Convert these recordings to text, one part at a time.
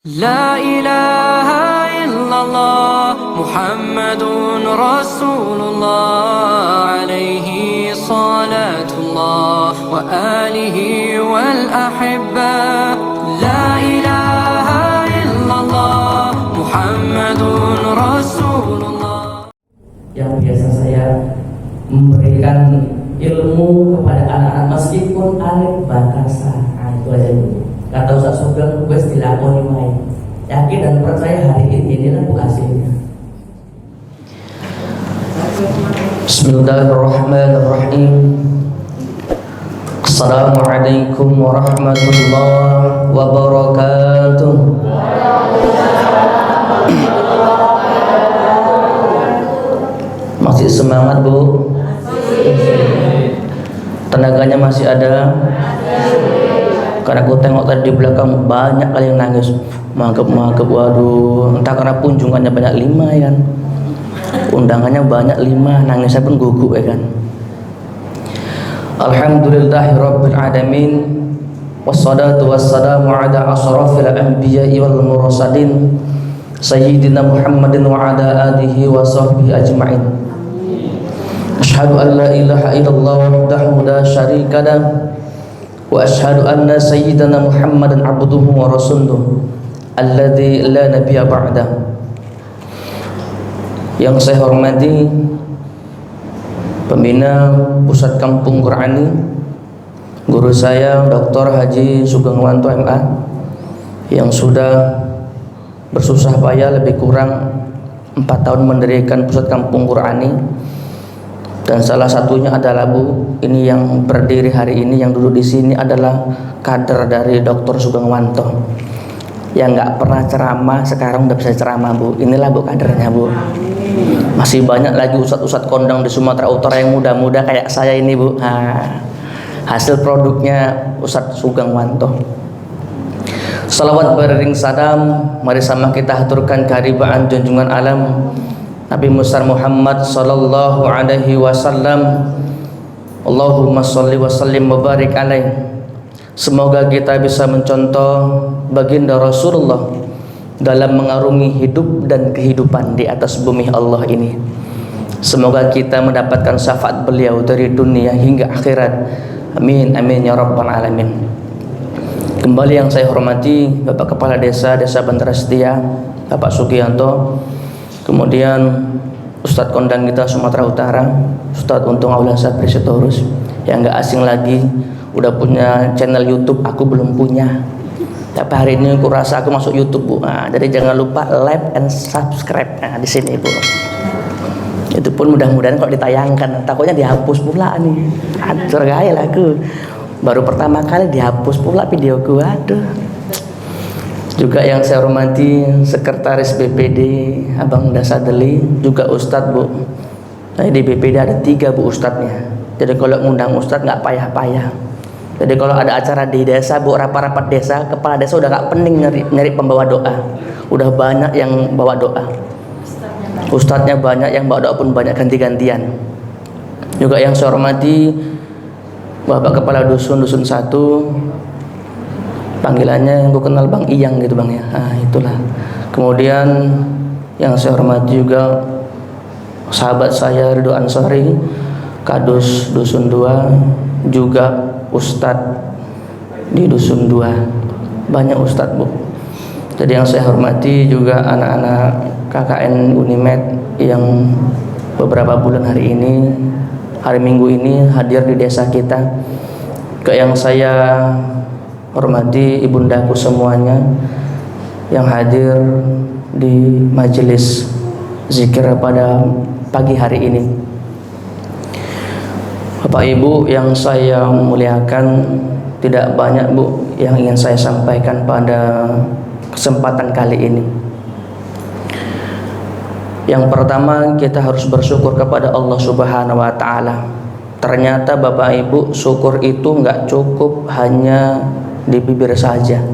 لا إله إلا الله محمد رسول الله عليه صلاة الله وآله والأحبة لا إله إلا الله محمد رسول الله. Yang biasa saya memberikan ilmu kepada anak-anak meskipun alif batasan. Nah, itu aja dulu. Kata Ustaz Sugeng, wes dilakoni main. Yakin dan percaya hari inilah bu hasilnya. Bismillahirrahmanirrahim. Assalamualaikum warahmatullahi wabarakatuh. Masih semangat bu? Tenaganya masih ada? Karena aku tengok tadi di belakang banyak kali yang nangis, mangkep, waduh, entah karena kunjungannya banyak 5 ya kan, undangannya banyak 5, nangisnya pun gugup ya kan. Alhamdulillahirabbil alamin, wassalatu wassalamu ala asrafil anbiya'i wal mursalin sayyidina Muhammadin wa ala alihi wa sahbihi ajma'in. Asyhadu an la ilaha illallah wahdahu la syarika lah wa asyhadu anna sayyidana Muhammadan abduhu wa rasuluh alladzi la nabiyya ba'dah. Yang saya hormati pembina Pusat Kampung Qur'ani, guru saya Dr. Haji Sugeng Wanto MA, yang sudah bersusah payah lebih kurang 4 tahun mendirikan Pusat Kampung Qur'ani. Dan salah satunya adalah bu, ini yang berdiri hari ini, yang duduk di sini adalah kader dari Dr. Sugeng Wanto, yang nggak pernah ceramah sekarang udah bisa ceramah bu. Inilah bu kadernya bu. Masih banyak lagi ustadz-ustadz kondang di Sumatera Utara yang muda-muda kayak saya ini bu. Nah, hasil produknya Ustadz Sugeng Wanto. Salawat beriring salam, mari sama kita haturkan keharibaan junjungan alam Nabi besar Muhammad sallallahu alaihi wasallam. Allahumma sholli wa sallim wa barik alaih. Semoga kita bisa mencontoh baginda Rasulullah dalam mengarungi hidup dan kehidupan di atas bumi Allah ini. Semoga kita mendapatkan syafaat beliau dari dunia hingga akhirat. Amin amin ya rabbal alamin. Kembali yang saya hormati Bapak Kepala Desa Bantara Setia, Bapak Sugianto. Kemudian Ustadz kondang kita Sumatera Utara, Ustadz Untung Aulia Sabri Sitorus, yang gak asing lagi, udah punya channel YouTube, aku belum punya. Tapi hari ini aku rasa aku masuk YouTube bu. Nah, jadi jangan lupa like and subscribe. Nah, di sini bu. Itu pun mudah-mudahan kalau ditayangkan, takutnya dihapus pula nih. Hancur gaya lah aku. Baru pertama kali dihapus pula videoku, aduh. Juga yang saya hormati Sekretaris BPD Abang Dasadeli, juga Ustadz bu. Nah, di BPD ada 3 bu ustadznya. Jadi kalau ngundang ustadz nggak payah-payah. Jadi kalau ada acara di desa bu, rapat-rapat desa, kepala desa udah nggak pening nyari pembawa doa. Udah banyak yang bawa doa. Ustadznya banyak, yang bawa doa pun banyak ganti-gantian. Juga yang saya hormati Bapak Kepala Dusun 1, panggilannya yang gue kenal Bang Iyang gitu bang ya. Nah, itulah. Kemudian yang saya hormati juga sahabat saya Ridho Ansori, Kadus Dusun 2, juga Ustadz di Dusun 2. Banyak Ustadz bu. Jadi yang saya hormati juga anak-anak KKN Unimed yang beberapa bulan hari ini, hari Minggu ini hadir di desa kita. Yang saya hormati ibundaku semuanya yang hadir di majelis zikir pada pagi hari ini. Bapak Ibu yang saya muliakan, tidak banyak bu yang ingin saya sampaikan pada kesempatan kali ini. Yang pertama, kita harus bersyukur kepada Allah Subhanahu wa Ta'ala. Ternyata Bapak Ibu, syukur itu nggak cukup hanya di bibir saja,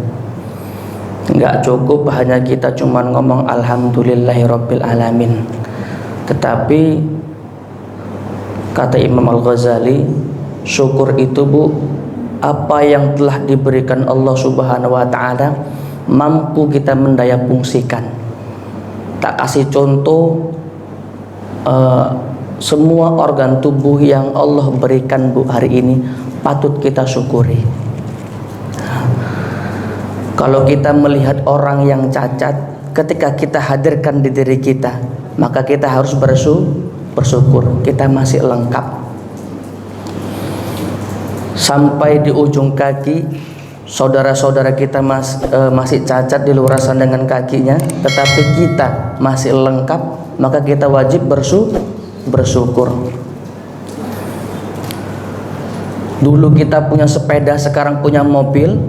nggak cukup hanya kita cuman ngomong alhamdulillahirabbil alamin. Tetapi kata Imam Al-Ghazali, syukur itu bu, apa yang telah diberikan Allah Subhanahu wa Ta'ala mampu kita mendaya fungsikan. Tak kasih contoh, semua organ tubuh yang Allah berikan Bu hari ini patut kita syukuri. Kalau kita melihat orang yang cacat, ketika kita hadirkan di diri kita, maka kita harus bersyukur kita masih lengkap. Sampai di ujung kaki, saudara-saudara kita masih cacat di luar sana dengan kakinya, tetapi kita masih lengkap, maka kita wajib bersyukur. Dulu kita punya sepeda, sekarang punya mobil,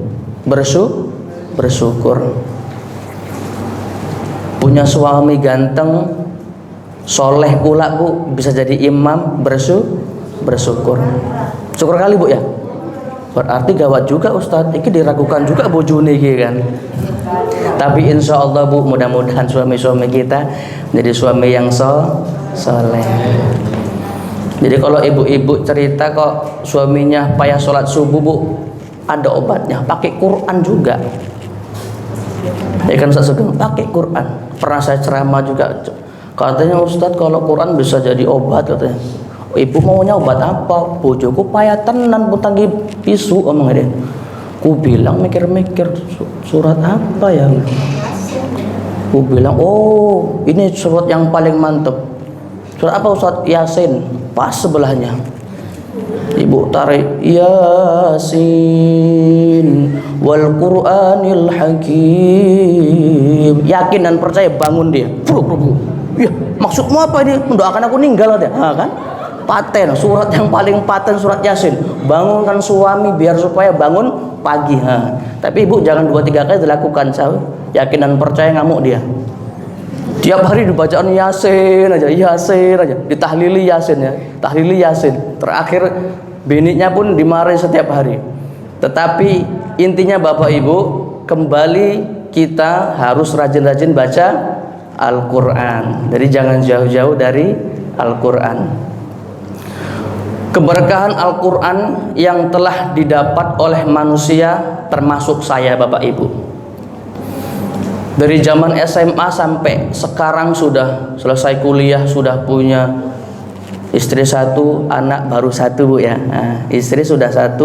bersyukur. Punya suami ganteng, soleh pula Bu, bisa jadi imam, bersyukur. Syukur kali Bu ya. Berarti gawat juga Ustadz, ini diragukan juga bojone kan. Tapi insya Allah Bu, mudah-mudahan suami-suami kita menjadi suami yang soleh. Jadi kalau ibu-ibu cerita kok suaminya payah sholat subuh Bu, ada obatnya, pakai Quran juga. Ya kan Ustadz Sugeng, pakai Quran. Pernah saya ceramah juga, katanya Ustadz kalau Quran bisa jadi obat katanya. Ibu maunya obat apa? Bojoku payah tenan putagi pisu omong dia. Ku bilang mikir-mikir surat apa ya? Ku bilang oh ini surat yang paling mantep. Surat apa Ustaz? Yasin. Pas sebelahnya. Ibu tarik Yasin wal Qur'anil Hakim. Yakin dan percaya, bangun dia. Ya, maksudmu apa ini? Mendoakan aku ninggal ada. Kan? Paten, surat yang paling paten surat Yasin. Bangunkan suami biar supaya bangun pagi. Tapi ibu jangan 2-3 kali dilakukan, yakin dan percaya ngamuk dia. Tiap hari dibacaan Yasin aja, ditahlili Yasin ya, tahlili Yasin. Terakhir biniknya pun dimarahi setiap hari. Tetapi intinya Bapak Ibu, kembali kita harus rajin-rajin baca Al-Quran. Jadi jangan jauh-jauh dari Al-Quran. Keberkahan Al-Quran yang telah didapat oleh manusia, termasuk saya Bapak Ibu, dari zaman SMA sampai sekarang sudah selesai kuliah, sudah punya istri 1, anak baru 1 Bu ya. Istri sudah 1,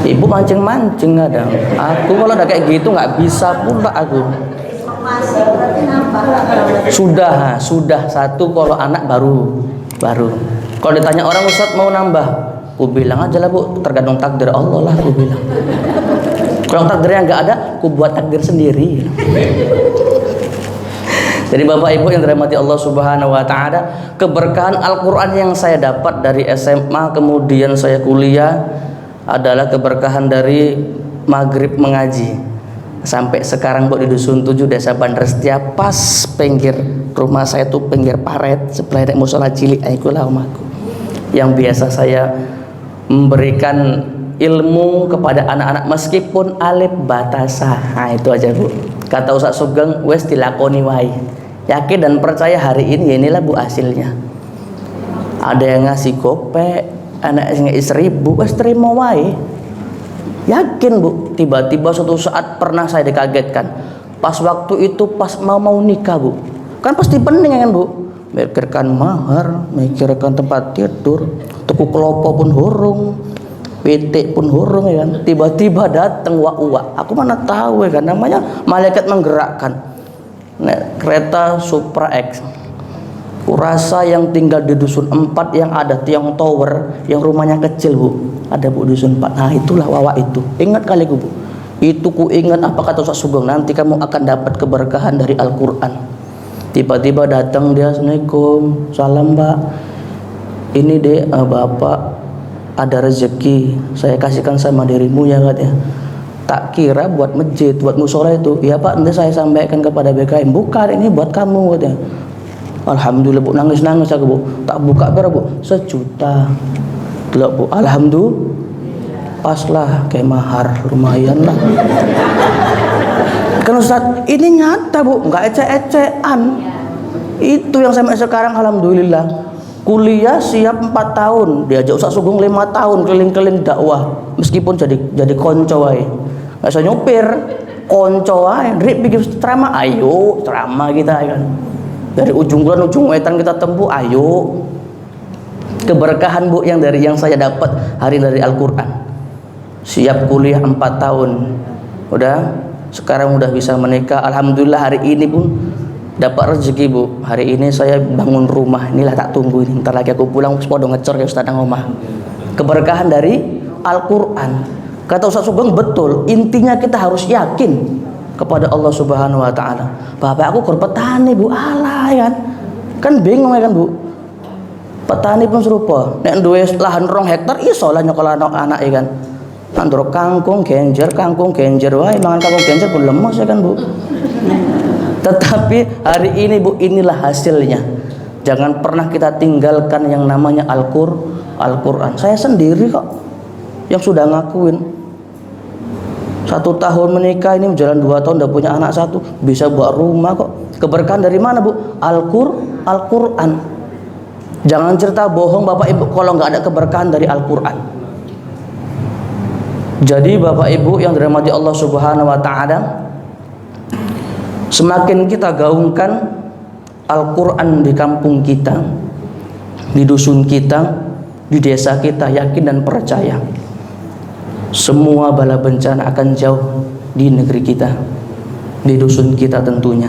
ibu mancing-mancing kadang. Aku kalau udah kayak gitu nggak bisa pula aku. Sudah 1 kalau anak baru. Kalau ditanya orang Ustadz mau nambah, aku bilang aja lah Bu, tergantung takdir Allah lah, aku bilang. Kalau takdirnya nggak ada, aku buat takdir sendiri. Jadi Bapak Ibu yang dirahmati Allah Subhanahu Wa Taala, keberkahan Al-Quran yang saya dapat dari SMA kemudian saya kuliah adalah keberkahan dari maghrib mengaji sampai sekarang Bu, di Dusun 7 Desa Bandar Setia, pas pinggir rumah saya tuh pinggir paret sebelah nek musola cilik ikulah omahku, yang biasa saya memberikan ilmu kepada anak-anak meskipun alif batasa. Itu aja Bu. Kata Ustaz Sugeng, wes dilakoni wae. Yakin dan percaya hari ini inilah Bu hasilnya. Ada yang ngasih gopek, anak yang ngasih 1000, wes terima wae. Yakin Bu. Tiba-tiba suatu saat pernah saya dikagetkan. Pas waktu itu pas mau nikah Bu. Kan pasti pening kan Bu. Mikirkan mahar, mikirkan tempat tidur, tuku kelopo pun hurung, pitik pun hurung ya kan. Tiba-tiba datang wa-wa. Aku mana tahu ya kan, namanya malaikat menggerakkan. Kereta Supra X. Kurasa yang tinggal di Dusun 4 yang ada tiang tower, yang rumahnya kecil Bu. Ada Bu Dusun 4. Nah itulah wa-wa itu. Ingat kali Bu. Itu ku ingat apa kata Ustaz Sugeng, nanti kamu akan dapat keberkahan dari Al-Quran. Tiba-tiba datang dia, Assalamualaikum, salam Mbak, ini deh Bapak ada rezeki saya kasihkan sama dirimu ya katanya. Tak kira buat masjid, buat musola itu. Ya Pak, nanti saya sampaikan kepada BKM. Bukan, ini buat kamu katanya. Alhamdulillah Bu, nangis-nangis aku Bu. Tak buka berapa Bu? 1 juta. Delok Bu, alhamdulillah. Pas lah kayak mahar, lumayan lah. Kan Ustaz, ini nyata Bu, nggak ecek-ecekan. Itu yang sampai sekarang alhamdulillah. Kuliah siap 4 tahun, diajak Ustaz Sugeng 5 tahun keliling-keliling dakwah, meskipun jadi konco wae. nggak usah nyupir, konco aja, Drik bikin ceramah, ayo ceramah kita ya kan. Dari ujung bulan ujung wetan kita tempuh, ayo. Keberkahan Bu yang saya dapat hari dari Al-Quran. Siap kuliah 4 tahun, sekarang udah bisa menikah. Alhamdulillah hari ini pun dapat rezeki Bu. Hari ini saya bangun rumah, inilah tak tunggu ini. Ntar lagi aku pulang podo ngecor ya Ustaz nang omah. Keberkahan dari Al-Quran. Kata Ustaz Sugeng betul, intinya kita harus yakin kepada Allah Subhanahu wa taala. Bapak aku kur petani Bu, alah ya kan bingung ya kan Bu. Petani pun serupa, nek duwe lahan 2 hektar iso lah nyokol anak ya kan. Andro kangkung genjer wae mangan kangkung genjer pun lemes ya kan Bu. Tetapi hari ini Bu, inilah hasilnya. Jangan pernah kita tinggalkan yang namanya Al-Quran. Saya sendiri kok yang sudah ngakuin 1 tahun menikah ini jalan 2 tahun udah punya anak 1, bisa buat rumah kok. Keberkahan dari mana Bu? Al-Quran. Jangan cerita bohong Bapak Ibu kalau nggak ada keberkahan dari Al-Quran. Jadi Bapak Ibu yang dirahmati Allah Subhanahu wa taala, semakin kita gaungkan Al-Quran di kampung kita, di dusun kita, di desa kita, yakin dan percaya semua bala bencana akan jauh di negeri kita, di dusun kita tentunya.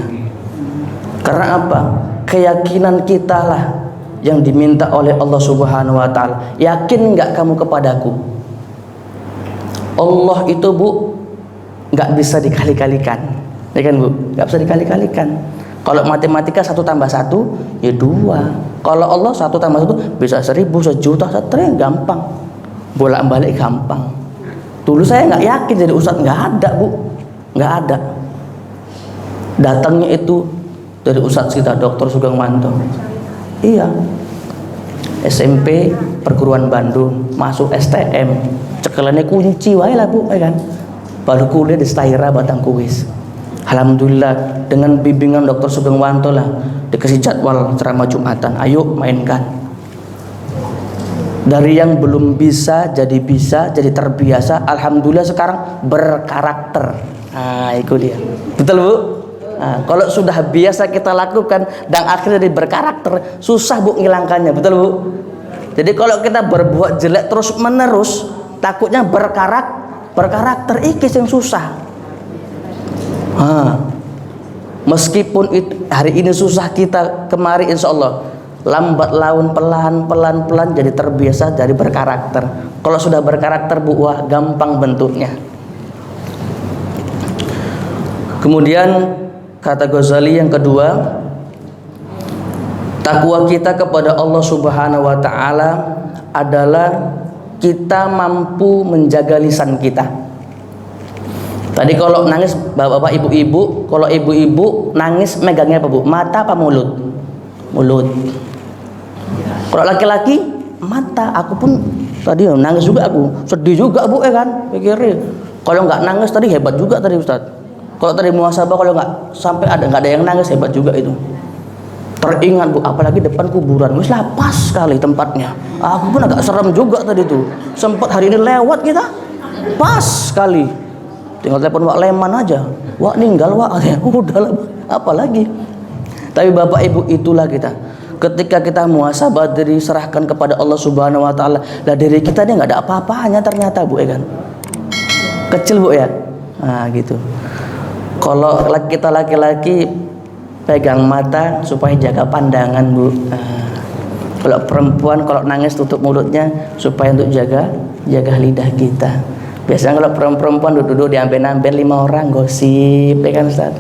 Karena apa? Keyakinan kita lah yang diminta oleh Allah Subhanahu wa taala. Yakin enggak kamu kepadaku? Allah itu Bu enggak bisa dikali-kalikan. Ya kan Bu? Enggak bisa dikali-kalikan. Kalau matematika 1 tambah 1 ya 2. Kalau Allah 1 tambah 1 bisa 1000, 1.000.000, 1 gampang. Bolak-balik gampang. Dulu saya enggak yakin jadi ustadz, enggak ada Bu. Enggak ada. Datangnya itu dari ustadz kita Dr. Sugeng Wanto. Iya, SMP perguruan Bandung, masuk STM, cekelannya kunci wae lah Bu, ya kan. Baru kuliah di Staira Batangkuis. Alhamdulillah dengan bimbingan Dr. Sugeng Wanto lah dikasih jadwal ceramah Jumatan, ayo mainkan. Dari yang belum bisa, jadi terbiasa. Alhamdulillah sekarang berkarakter. Nah, itu dia. Betul Bu? Nah, kalau sudah biasa kita lakukan dan akhirnya jadi berkarakter, susah Bu ngilangkannya, betul Bu? Jadi kalau kita berbuat jelek terus menerus, takutnya berkarakter ikis yang susah. Meskipun hari ini susah kita, kemari insya Allah lambat laun pelan jadi terbiasa, jadi berkarakter. Kalau sudah berkarakter Bu, wah gampang bentuknya. Kemudian kata Ghazali yang kedua, takwa kita kepada Allah Subhanahu wa taala adalah kita mampu menjaga lisan kita. Tadi kalau nangis bapak-bapak, ibu-ibu, kalau ibu-ibu nangis megangnya apa Bu? Mata apa mulut? Mulut. Kalau laki-laki mata. Aku pun tadi nangis juga, aku sedih juga Bu ya kan. Pikirin kalau nggak nangis tadi hebat juga tadi Ustadz. Kalau tadi muhasabah kalau nggak sampai nggak ada yang nangis, hebat juga itu. Teringat Bu, apalagi depan kuburan, wis lah pas sekali tempatnya. Aku pun agak serem juga tadi tuh. Sempat hari ini lewat kita, pas sekali. Tinggal telepon Wak Leman aja, Wak ninggal Wak, udahlah apalagi. Tapi Bapak Ibu itulah kita. Ketika kita muhasabah diri serahkan kepada Allah Subhanahu wa taala, lah diri kita ini nggak ada apa-apanya ternyata Bu ya kan. Kecil Bu ya. Nah gitu. Kalau kita laki-laki pegang mata supaya jaga pandangan Bu. Kalau perempuan kalau nangis tutup mulutnya supaya untuk jaga lidah kita. Biasanya kalau perempuan duduk-duduk diambil-ambil 5 orang gosip, ya kan Ustaz?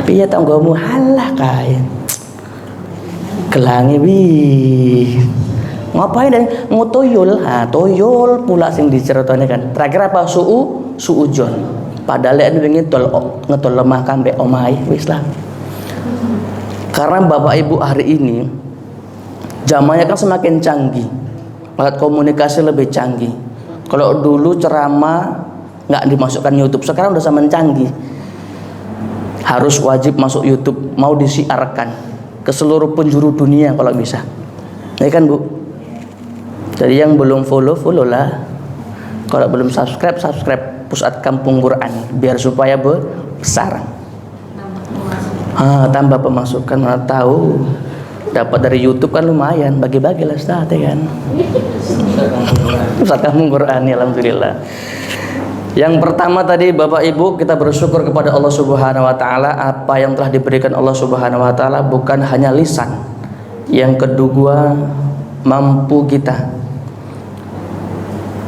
Piye tanggomu halah kae. Gelangi bi. Ngapain dan ngotoyul? Toyol pula sing diceritane kan. Terakhir apa? Suujon. Padahal ini ngetol lemah kambe omai wis lah. Karena Bapak Ibu hari ini zamannya kan semakin canggih, alat komunikasi lebih canggih. Kalau dulu ceramah nggak dimasukkan YouTube, sekarang udah semakin canggih. Harus wajib masuk YouTube, mau disiarkan ke seluruh penjuru dunia kalau bisa. Ya kan Bu? Jadi yang belum follow lah. Kalau belum subscribe pusat kampung Quran biar supaya besar. Tambah pemasukan, mana tahu dapat dari YouTube kan lumayan, bagi-bagi lah Ustaz ya kan. Pusat kampung Quran ya, alhamdulillah. Yang pertama tadi Bapak Ibu, kita bersyukur kepada Allah Subhanahu wa taala apa yang telah diberikan Allah Subhanahu wa taala, bukan hanya lisan. Yang kedua, mampu kita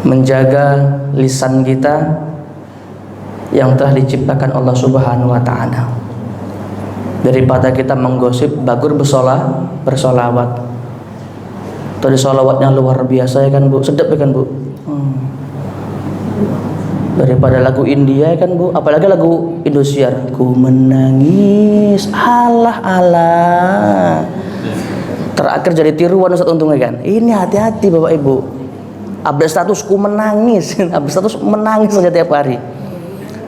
menjaga lisan kita yang telah diciptakan Allah Subhanahu wa taala. Daripada kita menggosip, bagus bersolawat. Tadi solawatnya luar biasa ya kan Bu, sedap ya kan Bu. Daripada lagu India kan Bu, apalagi lagu Indosiar, ku menangis alah terakhir jadi tiruan Ustaz untungnya kan. Ini hati-hati Bapak Ibu, update status ku menangis update status menangis saja tiap hari.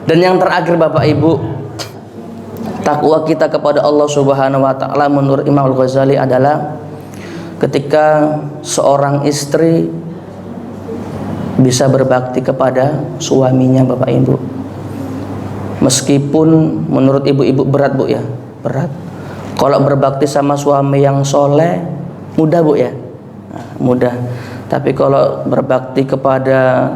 Dan yang terakhir Bapak Ibu, takwa kita kepada Allah Subhanahu wa taala menurut Imam Al-Ghazali adalah ketika seorang istri bisa berbakti kepada suaminya Bapak Ibu. Meskipun menurut ibu-ibu berat Bu ya, berat. Kalau berbakti sama suami yang soleh mudah Bu ya, mudah. Tapi kalau berbakti kepada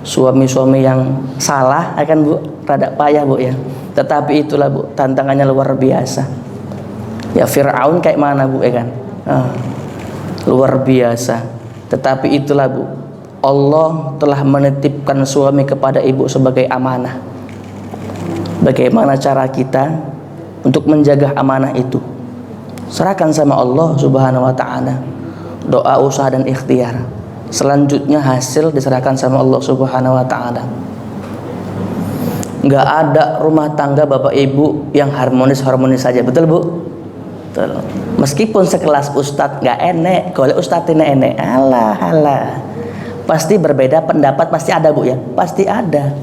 suami-suami yang salah akan Bu, rada payah Bu ya. Tetapi itulah Bu, tantangannya luar biasa. Ya Fir'aun kayak mana Bu ya kan, luar biasa. Tetapi itulah Bu, Allah telah menitipkan suami kepada ibu sebagai amanah. Bagaimana cara kita untuk menjaga amanah itu? Serahkan sama Allah Subhanahu wa taala. Doa, usaha dan ikhtiar. Selanjutnya hasil diserahkan sama Allah Subhanahu wa taala. Enggak ada rumah tangga Bapak Ibu yang harmonis-harmonis saja, betul Bu? Betul. Meskipun sekelas ustadz enggak enek, kalau ustadz ini enek, alah. Pasti berbeda pendapat, pasti ada Bu ya, pasti ada.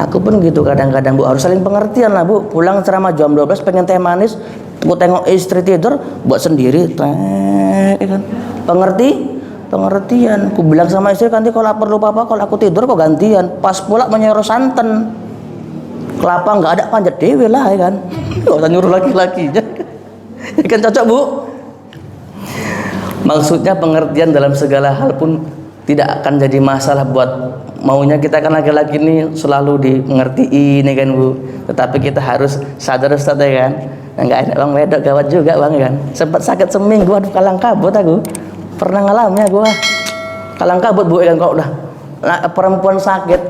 Aku pun gitu kadang-kadang Bu, harus saling pengertian lah Bu. Pulang ceramah jam 12 pengen teh manis, aku tengok istri tidur, buat sendiri, kan? Pengertian. Aku bilang sama istri, nanti kalau perlu apa-apa, kalau aku tidur kok gantian. Pas pula menyuruh santen, kelapa nggak ada panjat dewe lah ya kan. Gak usah nyuruh laki-lakinya. Ya kan cocok Bu. Maksudnya pengertian dalam segala hal pun tidak akan jadi masalah buat maunya kita kan laki-laki ini selalu dimengertiin ya kan Bu. Tetapi kita harus sadar Ustaz ya kan. Nah, nggak enak Bang wedok gawat juga Bang ya kan. Sempat sakit seminggu, aduh kalang kabut aku. Pernah ngalamin gua. Kalang kabut Bu ya kan, kalau udah perempuan sakit,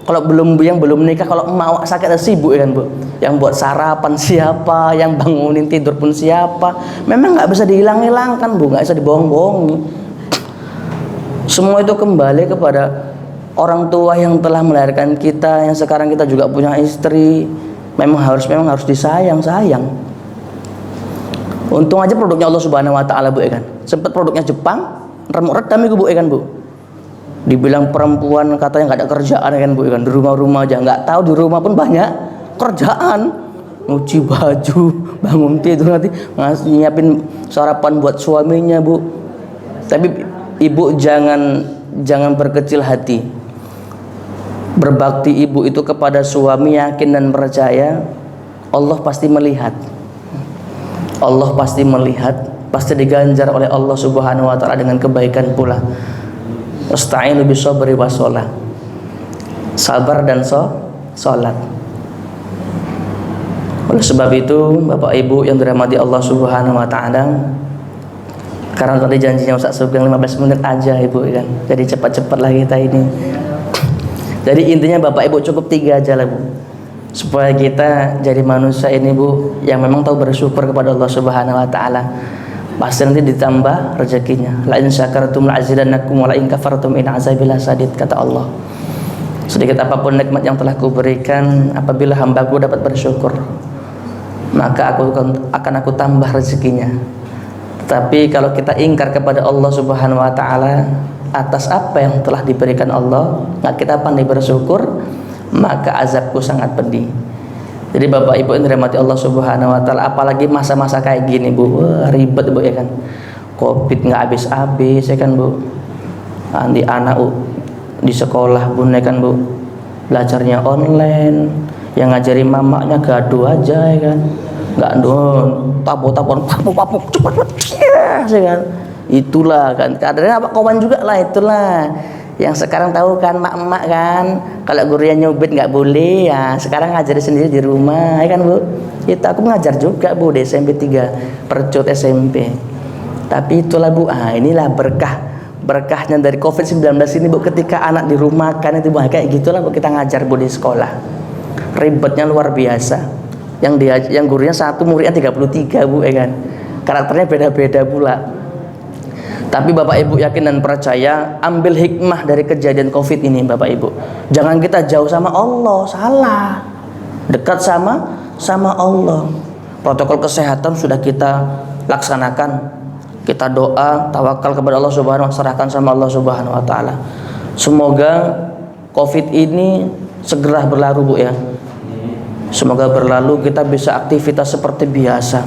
kalau belum nikah, kalau emak sakit sibuk ya kan Bu. Yang buat sarapan siapa, yang bangunin tidur pun siapa. Memang nggak bisa dihilang-hilangkan Bu, nggak bisa dibohong-bohongi. Semua itu kembali kepada orang tua yang telah melahirkan kita, yang sekarang kita juga punya istri. Memang harus disayang. Untung aja produknya Allah Subhanahu wa taala Bu ya kan. Sempat produknya Jepang, remuk-redam itu Bu ya kan Bu. Dibilang perempuan katanya nggak ada kerjaan ya kan Bu ya kan, di rumah aja, nggak tahu di rumah pun banyak kerjaan, nyuci baju, bangun tidur, nanti nyiapin sarapan buat suaminya Bu. Tapi ibu jangan berkecil hati. Berbakti ibu itu kepada suami, yakin dan percaya Allah pasti melihat. Allah pasti melihat, pasti diganjar oleh Allah Subhanahu wa taala dengan kebaikan pula. Wasta'inu bisabri wassalah. Sabar dan salat. Oleh sebab itu Bapak Ibu yang dirahmati Allah Subhanahu wa taala, karena tadi janjinya Ustaz Sugeng 15 menit aja Ibu kan. Jadi cepat-cepat lah kita ini. Jadi intinya Bapak Ibu cukup 3 aja lah Bu, supaya kita jadi manusia ini Bu yang memang tahu bersyukur kepada Allah Subhanahu wa taala. Pasti nanti ditambah rezekinya. La in syakartum la azidannakum wa la in kafartum in azabi lasadid, kata Allah. Sedikit apapun nikmat yang telah kuberikan, apabila hambaku dapat bersyukur, maka akan aku tambah rezekinya. Tetapi kalau kita ingkar kepada Allah Subhanahu wa taala atas apa yang telah diberikan Allah, nggak kita pandai bersyukur, maka azabku sangat pedih. Jadi Bapak Ibu yang dirahmati Allah Subhanahu wa taala, apalagi masa-masa kayak gini Bu, wah, ribet Bu ya kan. Covid nggak habis-habis ya kan Bu. Nanti anak di sekolah bunda kan bu, belajarnya online, yang ngajari mamanya gaduh aja ya kan, nggak don tapon papuk cepet ya kan, itulah kan kadernya apa kawan juga lah, itulah yang sekarang tahu kan mak-mak kan, kalau gurunya nyubit nggak boleh ya, sekarang ngajari sendiri di rumah ya kan bu. Itu aku ngajar juga bu di SMP 3 Percut SMP. Tapi itulah bu, inilah berkahnya dari COVID-19 ini bu, ketika anak dirumahkan itu bu, kayak gitulah bu kita ngajar bu di sekolah. Ribetnya luar biasa. Yang gurunya satu, muridnya 33 bu ya kan. Karakternya beda-beda pula. Tapi Bapak Ibu yakin dan percaya, ambil hikmah dari kejadian COVID ini Bapak Ibu. Jangan kita jauh sama Allah, salah. Dekat sama Allah. Protokol kesehatan sudah kita laksanakan. Kita doa, tawakal kepada Allah Subhanahu wa taala, serahkan sama Allah Subhanahu wa taala. Semoga COVID ini segera berlalu Bu ya. Semoga berlalu, kita bisa aktivitas seperti biasa.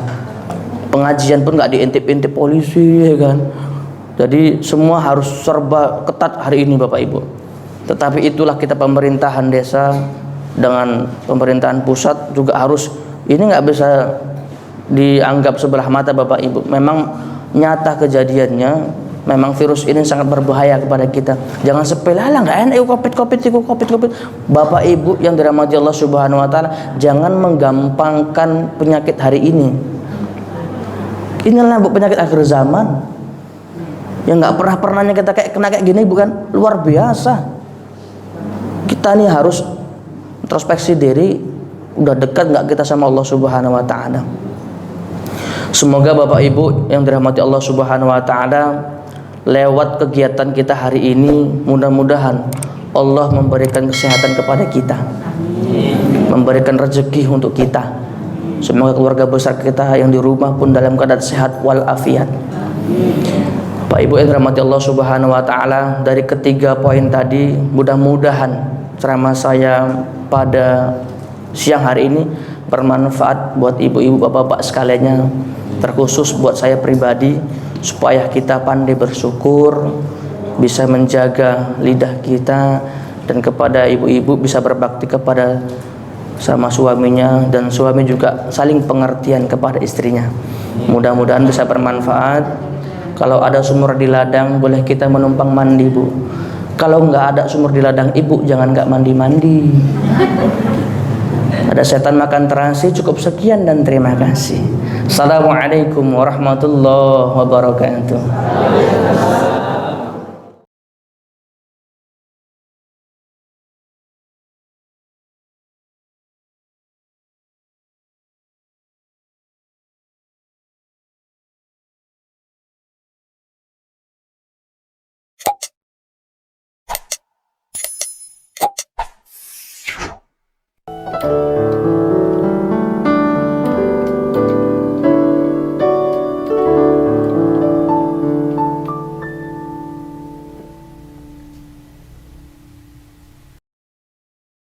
Pengajian pun nggak diintip-intip polisi ya kan. Jadi semua harus serba ketat hari ini Bapak Ibu. Tetapi itulah kita pemerintahan desa dengan pemerintahan pusat juga harus, ini nggak bisa dianggap sebelah mata Bapak Ibu. Memang nyata kejadiannya, memang virus ini sangat berbahaya kepada kita. Jangan sepele, lah nggak enak COVID. Bapak Ibu yang dirahmati Allah Subhanahu wa taala, jangan menggampangkan penyakit hari ini. Inilah bu penyakit akhir zaman. Yang nggak pernahnya kita kena kayak gini, bukan luar biasa. Kita nih harus introspeksi diri, udah dekat nggak kita sama Allah Subhanahu wa taala. Semoga Bapak Ibu yang dirahmati Allah Subhanahu wa taala, lewat kegiatan kita hari ini mudah-mudahan Allah memberikan kesehatan kepada kita, memberikan rezeki untuk kita. Semoga keluarga besar kita yang di rumah pun dalam keadaan sehat walafiat. Pak Ibu yang dirahmati Allah Subhanahu wa taala, dari ketiga poin tadi mudah-mudahan ceramah saya pada siang hari ini bermanfaat buat ibu-ibu, bapak-bapak sekaliannya, terkhusus buat saya pribadi, supaya kita pandai bersyukur, bisa menjaga lidah kita, dan kepada ibu-ibu bisa berbakti kepada sama suaminya, dan suami juga saling pengertian kepada istrinya. Mudah-mudahan bisa bermanfaat. Kalau ada sumur di ladang, boleh kita menumpang mandi bu. Kalau nggak ada sumur di ladang ibu, jangan nggak mandi-mandi. Ada setan makan terasi. Cukup sekian dan terima kasih. Assalamualaikum warahmatullahi wabarakatuh.